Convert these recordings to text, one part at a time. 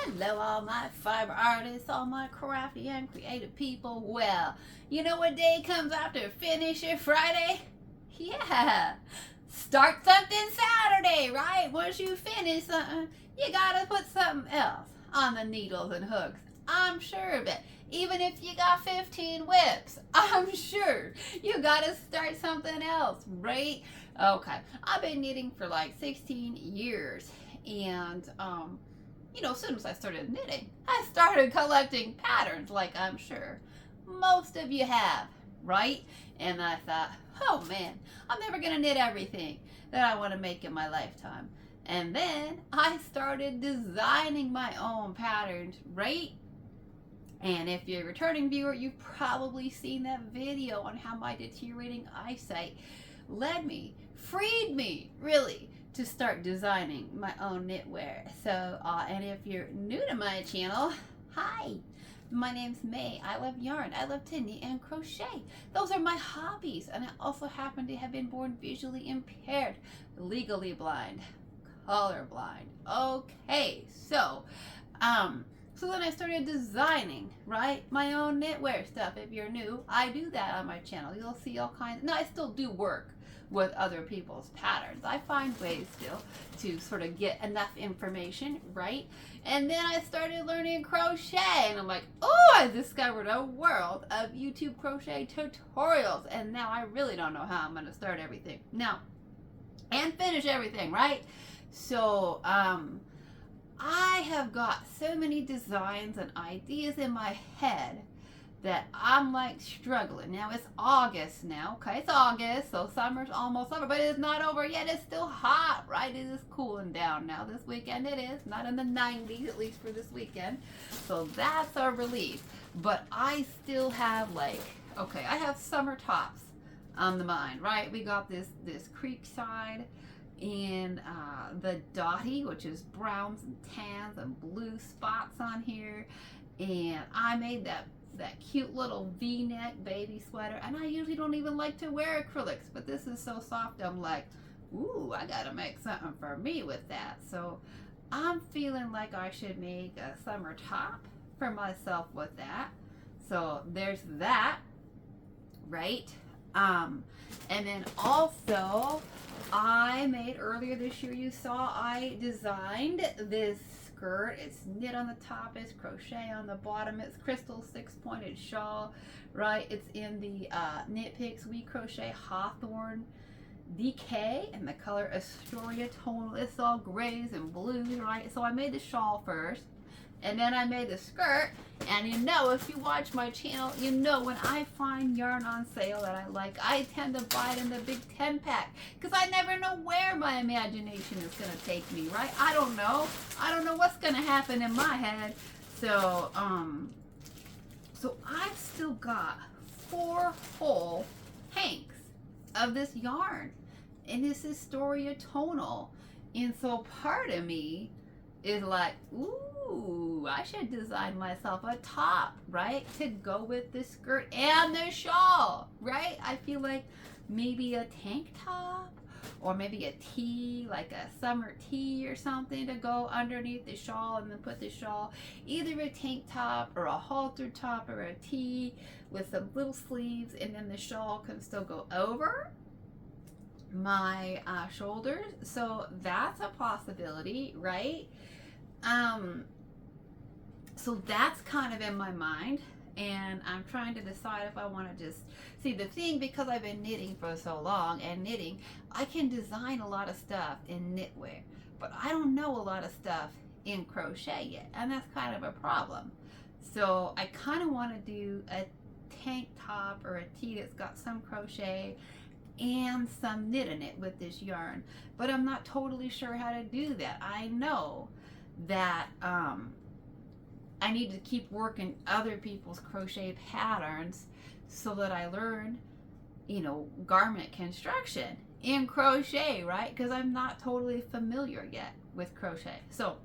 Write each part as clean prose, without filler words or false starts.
Hello, all my fiber artists, all my crafty and creative people. Well, you know what day comes after Finish It Friday? Yeah, start something Saturday, right? Once you finish something, you gotta put something else on the needles and hooks. I'm sure of it. Even if you got 15 whips, I'm sure you gotta start something else, right? Okay, I've been knitting for like 16 years, and as soon as I started knitting, I started collecting patterns, like I'm sure most of you have, right? And I thought, oh man, I'm never gonna knit everything that I want to make in my lifetime. And then I started designing my own patterns, right? And if you're a returning viewer, you've probably seen that video on how my deteriorating eyesight freed me, really, to start designing my own knitwear. So, and if you're new to my channel, hi, my name's May. I love yarn. I love to knit and crochet. Those are my hobbies. And I also happen to have been born visually impaired, legally blind, colorblind. Okay, so then I started designing, right, my own knitwear stuff. If you're new, I do that on my channel. You'll see all kinds. No, I still do work with other people's patterns. I find ways still to sort of get enough information, right? And then I started learning crochet, and I'm like, oh, I discovered a world of YouTube crochet tutorials, and now I really don't know how I'm going to start everything now and finish everything, right? So, I have got so many designs and ideas in my head that I'm like struggling. Now it's August now, okay? It's August, so summer's almost over, but it's not over yet. It's still hot, right? It is cooling down now. This weekend it is, not in the 90s, at least for this weekend. So that's a relief. But I still have I have summer tops on the mind, right? We got this Creekside and the Dottie, which is browns and tans and blue spots on here, and I made that cute little v-neck baby sweater, and I usually don't even like to wear acrylics, but this is so soft, I'm like, ooh, I gotta make something for me with that. So I'm feeling like I should make a summer top for myself with that. So there's that, right? And then also I made earlier this year, you saw I designed this skirt. It's knit on the top, it's crochet on the bottom, it's crystal 6-pointed shawl, right? It's in the Knit Picks We Crochet Hawthorne DK, and the color Astoria Tonal. It's all grays and blues, right? So I made the shawl first, and then I made the skirt. And if you watch my channel, when I find yarn on sale that I like, I tend to buy it in the big 10-pack, because I never know where my imagination is going to take me, right? I don't know what's going to happen in my head. So I've still got 4 whole hanks of this yarn, and this is Astoria Tonal. And so part of me is like, ooh, I should design myself a top, right, to go with the skirt and the shawl, right? I feel like maybe a tank top, or maybe a tee, like a summer tee or something, to go underneath the shawl, and then put the shawl, either a tank top or a halter top or a tee with some little sleeves, and then the shawl can still go over my shoulders. So that's a possibility, right? So that's kind of in my mind, and I'm trying to decide if I want to just see the thing, because I've been knitting for so long, and knitting, I can design a lot of stuff in knitwear, but I don't know a lot of stuff in crochet yet, and that's kind of a problem. So I kind of want to do a tank top or a tee that's got some crochet and some knit in it with this yarn, but I'm not totally sure how to do that. I know that I need to keep working other people's crochet patterns so that I learn, garment construction in crochet, right? Because I'm not totally familiar yet with crochet. So,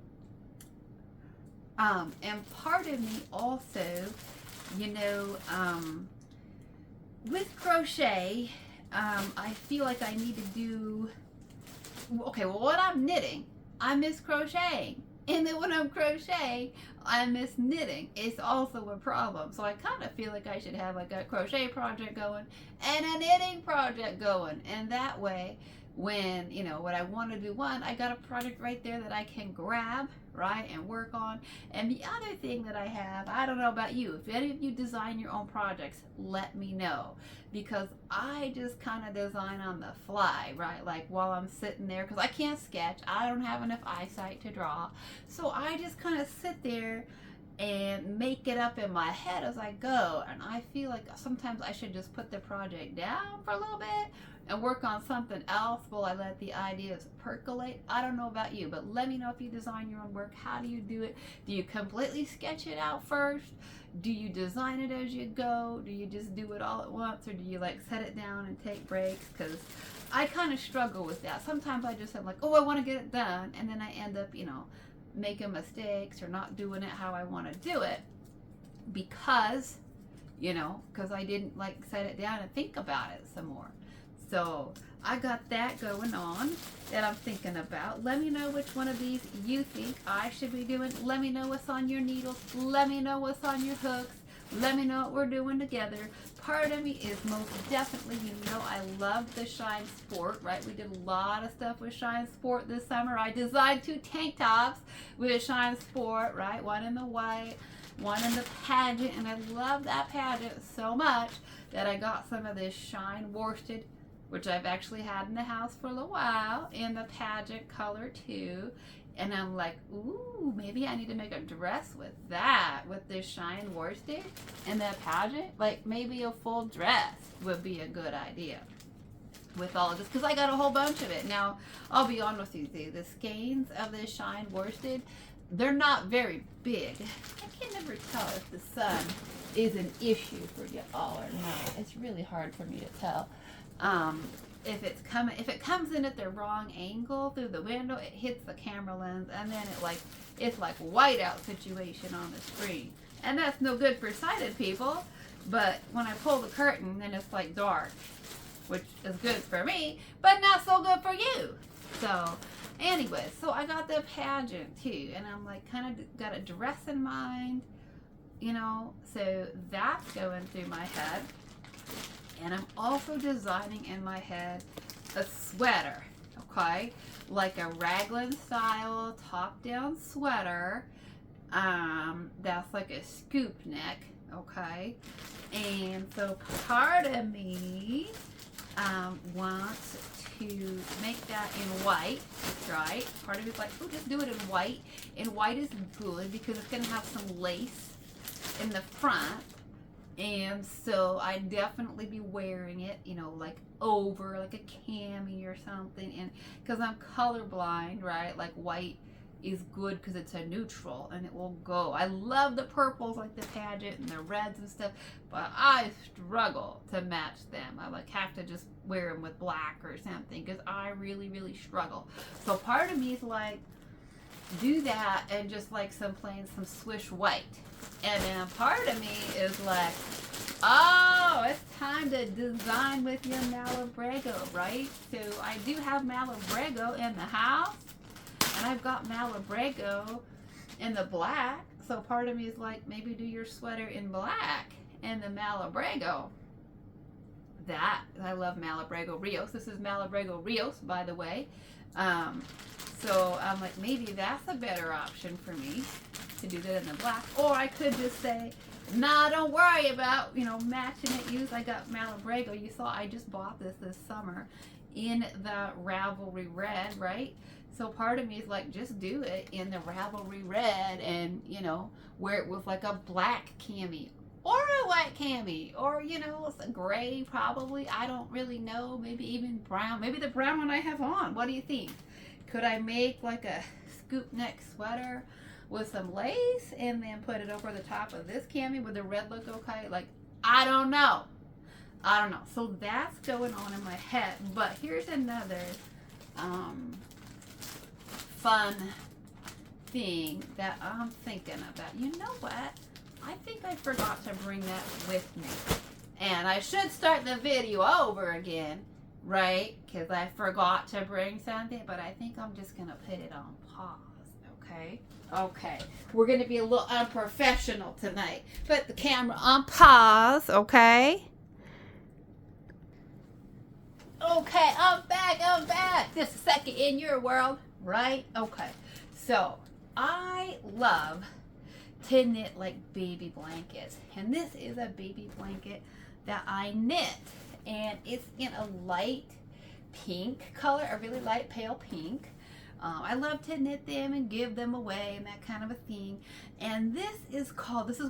and part of me also, with crochet, I feel like I need to do, okay, well, what I'm knitting, I miss crocheting. And then when I'm crocheting, I miss knitting. It's also a problem. So I kind of feel like I should have like a crochet project going and a knitting project going. And that way, when, you know, when I want to do one, I got a project right there that I can grab, right, and work on. And the other thing that I have, I don't know about you, if any of you design your own projects, let me know, because I just kind of design on the fly, right, like while I'm sitting there, because I can't sketch, I don't have enough eyesight to draw, so I just kind of sit there and make it up in my head as I go. And I feel like sometimes I should just put the project down for a little bit and work on something else while I let the ideas percolate. I don't know about you, but let me know if you design your own work. How do you do it? Do you completely sketch it out first? Do you design it as you go? Do you just do it all at once, or do you like set it down and take breaks? Because I kind of struggle with that. Sometimes I just am like, oh, I want to get it done, and then I end up, you know, making mistakes or not doing it how I want to do it because, you know, because I didn't like set it down and think about it some more. So I got that going on that I'm thinking about. Let me know which one of these you think I should be doing. Let me know what's on your needles. Let me know what's on your hooks. Let me know what we're doing together. Part of me is most definitely, you know, I love the Shine Sport, right? We did a lot of stuff with Shine Sport this summer. I designed 2 tank tops with Shine Sport, right? One in the white, one in the pageant, and I love that pageant so much that I got some of this Shine worsted, which I've actually had in the house for a little while, in the pageant color too. And I'm like, ooh, maybe I need to make a dress with that, with this Shine worsted and that pageant. Like maybe a full dress would be a good idea with all of this, because I got a whole bunch of it. Now, I'll be honest with you, the skeins of this Shine worsted, they're not very big. I can never tell if the sun is an issue for you all or not. It's really hard for me to tell. If it comes in at the wrong angle through the window, it hits the camera lens, and then it's like whiteout situation on the screen, and that's no good for sighted people. But when I pull the curtain, then it's like dark, which is good for me, but not so good for you. So anyway, so I got the pageant too, and I'm like kind of got a dress in mind, you know, so that's going through my head. And I'm also designing in my head a sweater, okay? Like a raglan style top-down sweater. That's like a scoop neck, okay? And so part of me wants to make that in white, right? Part of it's like, oh, just do it in white. And white is good because it's going to have some lace in the front. And so I'd definitely be wearing it, you know, like over like a cami or something. And because I'm colorblind, right, like white is good because it's a neutral and it will go. I love the purples like the pageant and the reds and stuff, but I struggle to match them. I like have to just wear them with black or something because I really, really struggle. So part of me is like, do that and just like some swish white. And then part of me is like, oh, it's time to design with your Malabrego, right? So I do have Malabrego in the house, and I've got Malabrego in the black. So part of me is like, maybe do your sweater in black and the Malabrego. That, I love Malabrego Rios. This is Malabrego Rios, by the way. So I'm like, maybe that's a better option for me to do that in the black. Or I could just say, nah, don't worry about, you know, matching it. Use, I got Malabrego. You saw I just bought this summer in the Ravelry Red, right? So part of me is like, just do it in the Ravelry Red and, you know, wear it with like a black cami or a white cami, or, you know, it's a gray probably. I don't really know. Maybe even brown. Maybe the brown one I have on. What do you think? Could I make like a scoop neck sweater with some lace and then put it over the top of this cami? Would the red look okay? Like, I don't know. So that's going on in my head. But here's another fun thing that I'm thinking about. You know what? I think I forgot to bring that with me. And I should start the video over again, right? Because I forgot to bring something, but I think I'm just going to put it on pause, okay? Okay. We're going to be a little unprofessional tonight. Put the camera on pause, okay? Okay, I'm back. Just a second in your world, right? Okay. So, I love to knit like baby blankets. And this is a baby blanket that I knit. And it's in a light pink color, a really light pale pink. I love to knit them and give them away and that kind of a thing. And this is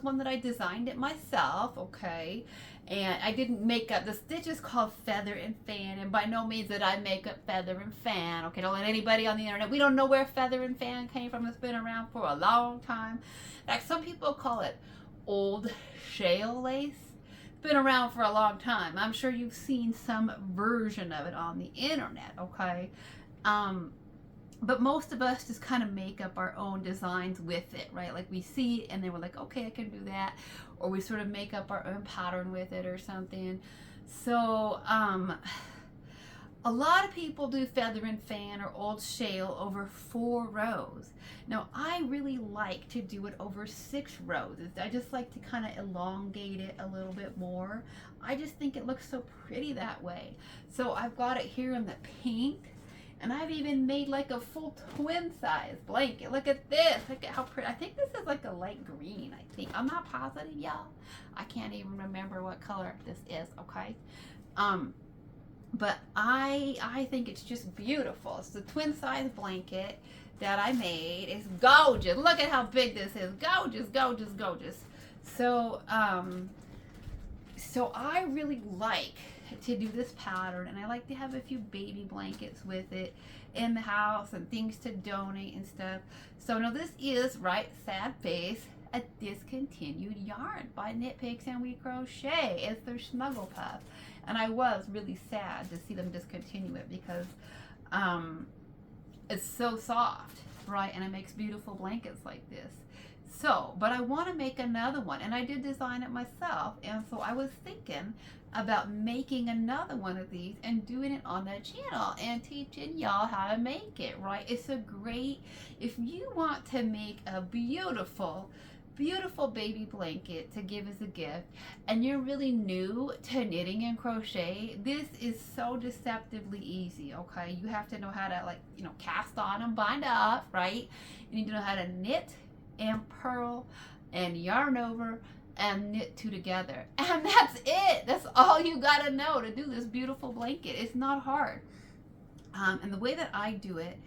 one that I designed it myself, okay? And I didn't make up, the stitch is called Feather and Fan, and by no means did I make up Feather and Fan, okay? Don't let anybody on the internet, we don't know where Feather and Fan came from. It's been around for a long time. In fact, some people call it old shale lace. It's been around for a long time. I'm sure you've seen some version of it on the internet, okay? But most of us just kind of make up our own designs with it, right? Like we see it and then we're like, okay, I can do that. Or we sort of make up our own pattern with it or something. So, a lot of people do Feather and Fan or Old Shale over 4 rows. Now, I really like to do it over 6 rows. I just like to kind of elongate it a little bit more. I just think it looks so pretty that way. So I've got it here in the pink. And I've even made like a full twin size blanket. Look at this. Look at how pretty. I think this is like a light green, I think. I'm not positive, y'all. I can't even remember what color this is, okay? But I think it's just beautiful. It's the twin size blanket that I made. It's gorgeous. Look at how big this is. Gorgeous, gorgeous, gorgeous. So, so I really like to do this pattern, and I like to have a few baby blankets with it in the house and things to donate and stuff. So now this is, right, sad face, a discontinued yarn by Knit Picks and We Crochet. It's their Snuggle Puff, and I was really sad to see them discontinue it because it's so soft, right, and it makes beautiful blankets like this. So, but I want to make another one, and I did design it myself, and so I was thinking about making another one of these and doing it on the channel and teaching y'all how to make it, right? It's a great, if you want to make a beautiful, beautiful baby blanket to give as a gift, and you're really new to knitting and crochet, this is so deceptively easy, okay? You have to know how to, like, you know, cast on and bind up, right? You need to know how to knit and purl and yarn over and knit 2 together, and that's it. That's all you gotta know to do this beautiful blanket. It's not hard. And the way that I do it,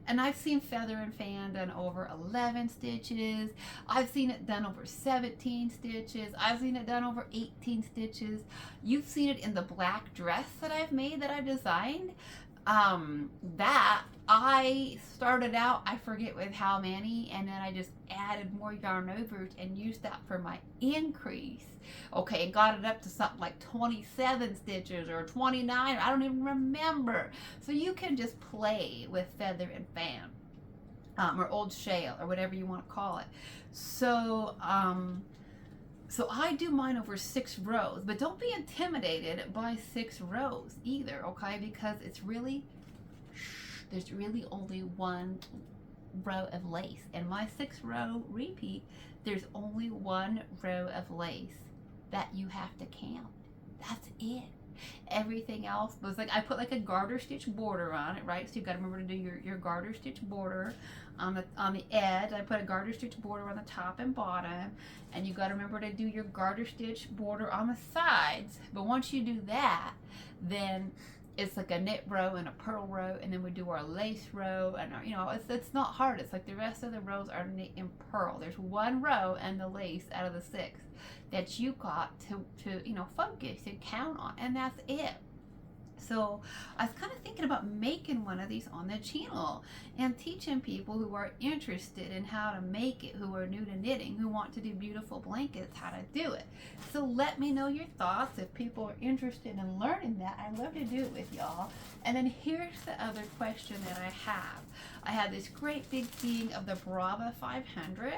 and I've seen Feather and Fan done over 11 stitches. I've seen it done over 17 stitches. I've seen it done over 18 stitches. You've seen it in the black dress that I've made, that I've designed. That I started out, I forget with how many, and then I just added more yarn over it and used that for my increase. Okay, and got it up to something like 27 stitches or 29, I don't even remember. So you can just play with Feather and Fan, or Old Shale, or whatever you want to call it. So, so I do mine over 6 rows, but don't be intimidated by 6 rows either, okay? Because it's really, there's really only 1 row of lace. And my 6 row repeat, there's only 1 row of lace that you have to count. That's it. Everything else was like, I put like a garter stitch border on it, right? So you've got to remember to do your garter stitch border on the edge. I put a garter stitch border on the top and bottom, and you got to remember to do your garter stitch border on the sides. But once you do that, then it's like a knit row and a purl row, and then we do our lace row, and our, you know, it's not hard. It's like the rest of the rows are knit and purl. There's 1 row and the lace out of the 6 that you got to you know, focus and count on, and that's it. So I was kind of thinking about making one of these on the channel and teaching people who are interested in how to make it, who are new to knitting, who want to do beautiful blankets, how to do it. So let me know your thoughts if people are interested in learning that. I'd love to do it with y'all. And then here's the other question that I have. I have this great big thing of the Brava 500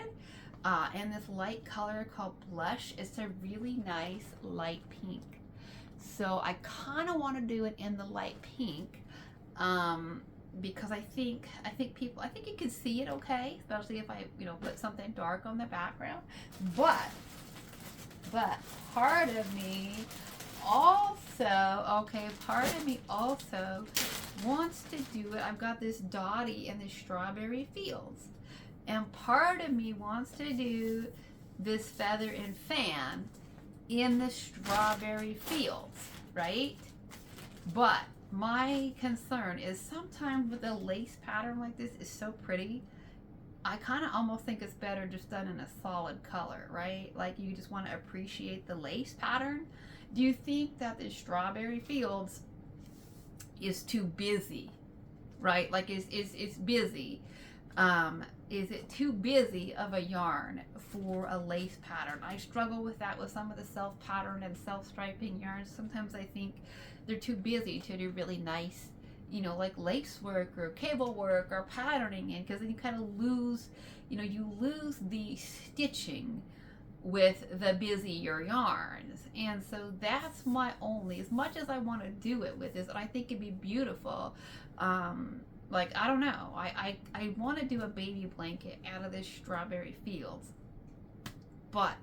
and this light color called Blush. It's a really nice light pink. So I kind of want to do it in the light pink because I think people, I think you can see it okay, especially if I, put something dark on the background. But part of me also wants to do it. I've got this Dottie in the Strawberry Fields, and part of me wants to do this Feather and Fan in the Strawberry Fields, right? But my concern is sometimes with a lace pattern like this is so pretty, I kind of almost think it's better just done in a solid color, right? Like you just want to appreciate the lace pattern. Do you think that the Strawberry Fields is too busy, right? Like it's busy. Is it too busy of a yarn for a lace pattern? I struggle with that with some of the self-pattern and self-striping yarns. Sometimes I think they're too busy to do really nice, like lace work or cable work or patterning in, because then you kind of lose, you lose the stitching with the busier yarns. And so that's my only, as much as I want to do it with this, and I think it'd be beautiful, like, I don't know, I want to do a baby blanket out of this Strawberry Fields, but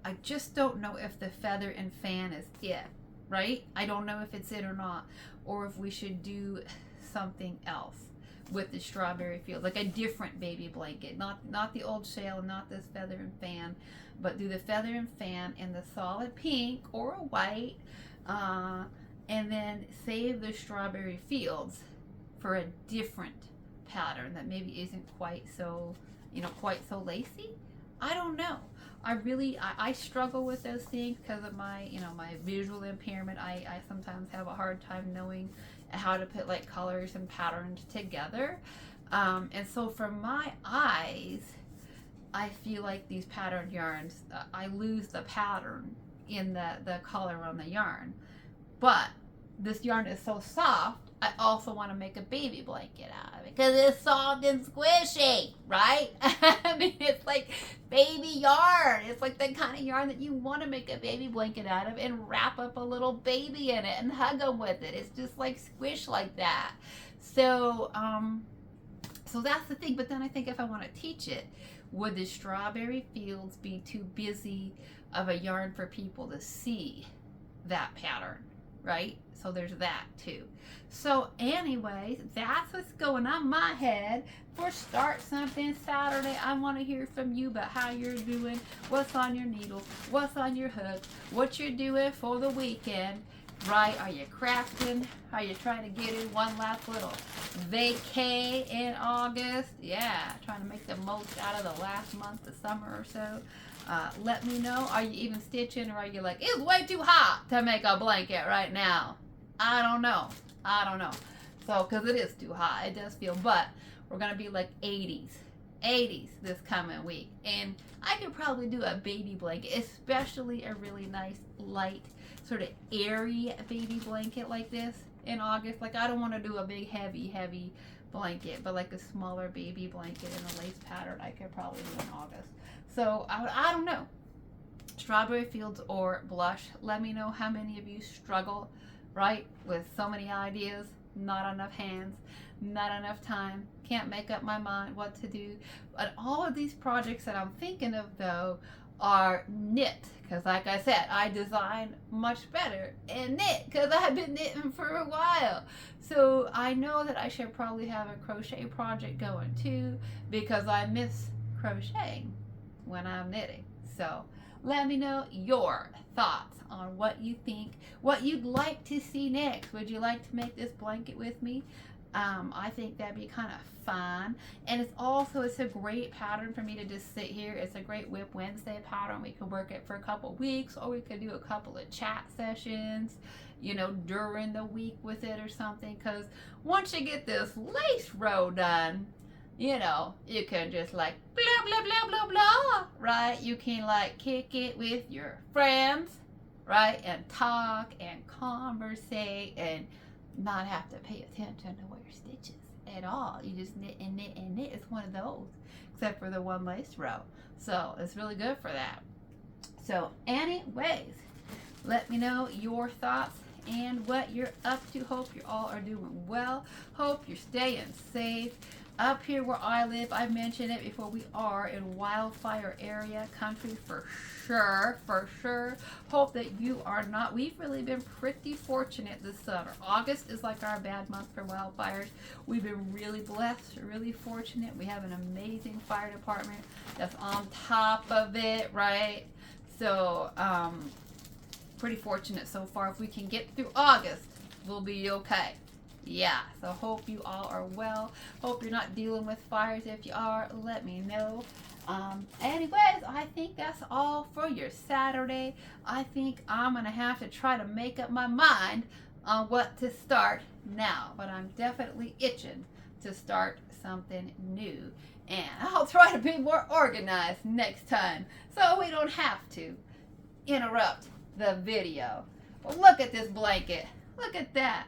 I just don't know if the Feather and Fan is it, right? I don't know if it's it or not, or if we should do something else with the Strawberry Fields, like a different baby blanket, not the old shell, not this Feather and Fan, but do the Feather and Fan in the solid pink or a white, and then save the Strawberry Fields for a different pattern that maybe isn't quite so lacy. I don't know. I struggle with those things because of my, my visual impairment. I sometimes have a hard time knowing how to put like colors and patterns together. And so for my eyes, I feel like these patterned yarns, I lose the pattern in the color on the yarn. But this yarn is so soft, I also want to make a baby blanket out of it because it's soft and squishy, right? I mean, it's like baby yarn. It's like the kind of yarn that you want to make a baby blanket out of and wrap up a little baby in it and hug them with it. It's just like squish like that. So, so that's the thing. But then I think if I want to teach it, would the Strawberry Fields be too busy of a yarn for people to see that pattern, right? So there's that too. So anyways, that's what's going on my head for Start Something Saturday. I want to hear from you about how you're doing, what's on your needle, what's on your hook, what you're doing for the weekend, right? Are you crafting? Are you trying to get in one last little vacay in August? Yeah, trying to make the most out of the last month of summer or so. Let me know. Are you even stitching, or are you like, it's way too hot to make a blanket right now? I don't know. So, because it is too hot. It does feel, but we're going to be like 80s this coming week. And I could probably do a baby blanket, especially a really nice, light, sort of airy baby blanket like this in August. Like, I don't want to do a big, heavy blanket, but like a smaller baby blanket in a lace pattern I could probably do in August. So I don't know. Strawberry Fields or Blush. Let me know how many of you struggle, right, with so many ideas, not enough hands, not enough time, can't make up my mind what to do. But all of these projects that I'm thinking of, though, are knit, because like I said, I design much better in knit because I've been knitting for a while. So I know that I should probably have a crochet project going too, because I miss crocheting when I'm knitting. So let me know your thoughts on what you think, what you'd like to see next. Would you like to make this blanket with me? I think that'd be kind of fun. And it's a great pattern for me to just sit here. It's a great Whip Wednesday pattern. We could work it for a couple weeks, or we could do a couple of chat sessions, during the week with it or something. Because once you get this lace row done, you can just like blah, blah, blah, blah, blah, right? You can like kick it with your friends, right? And talk and conversate and not have to pay attention to your stitches at all. You just knit and knit and knit. It's one of those, except for the one lace row. So it's really good for that. So anyways, let me know your thoughts and what you're up to. Hope you all are doing well. Hope you're staying safe. Up here where I live, I mentioned it before, we are in wildfire area country for sure. Hope that you are not. We've really been pretty fortunate this summer. August is like our bad month for wildfires. We've been really blessed, really fortunate. We have an amazing fire department that's on top of it, right? So, pretty fortunate so far. If we can get through August, we'll be okay. Yeah, so hope you all are well. Hope you're not dealing with fires. If you are, let me know. Anyways, I think that's all for your Saturday. I think I'm going to have to try to make up my mind on what to start now. But I'm definitely itching to start something new. And I'll try to be more organized next time so we don't have to interrupt the video. Well, look at this blanket. Look at that.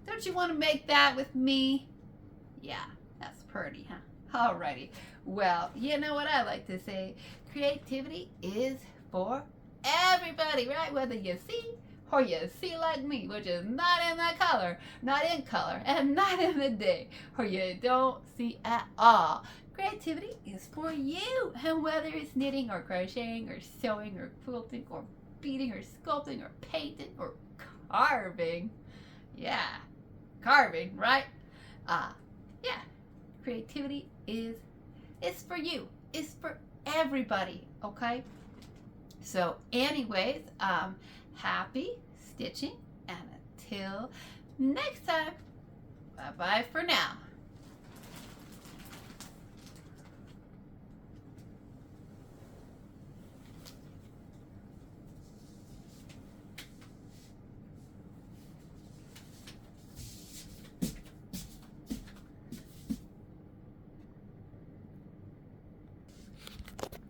Don't you want to make that with me? Yeah, that's pretty, huh? Alrighty. Well, you know what I like to say. Creativity is for everybody, right? Whether you see or you see like me, which is not in the color, not in color, and not in the day, or you don't see at all. Creativity is for you. And whether it's knitting or crocheting or sewing or quilting or beading or sculpting or painting or carving. Yeah. Carving, right? Yeah. Creativity is for you. It's for everybody, okay? So anyways, happy stitching, and until next time, bye-bye for now.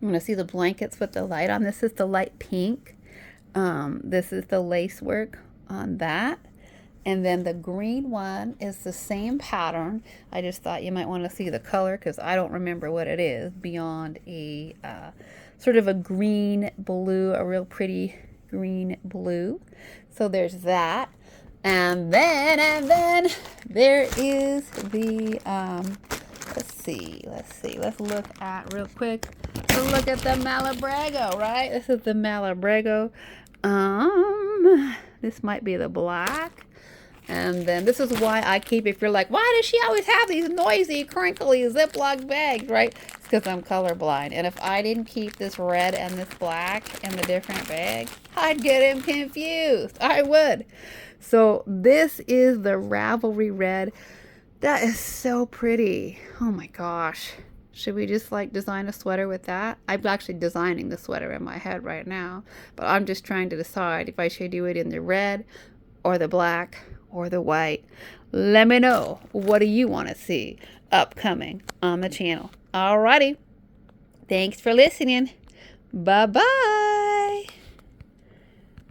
I'm going to see the blankets with the light on. This is the light pink. This is the lace work on that. And then the green one is the same pattern. I just thought you might want to see the color because I don't remember what it is beyond a sort of a green blue, a real pretty green blue. So there's that. And then there is the, let's look at real quick. Look at the Malabrigo, right? This is the Malabrigo. This might be the black. And then this is why I keep, if you're like, why does she always have these noisy, crinkly Ziploc bags, right? It's because I'm colorblind. And if I didn't keep this red and this black in the different bags, I'd get him confused. I would. So this is the Ravelry Red. That is so pretty. Oh my gosh. Should we just like design a sweater with that? I'm actually designing the sweater in my head right now, but I'm just trying to decide if I should do it in the red or the black or the white. Let me know. What do you want to see upcoming on the channel? Alrighty. Thanks for listening. Bye-bye.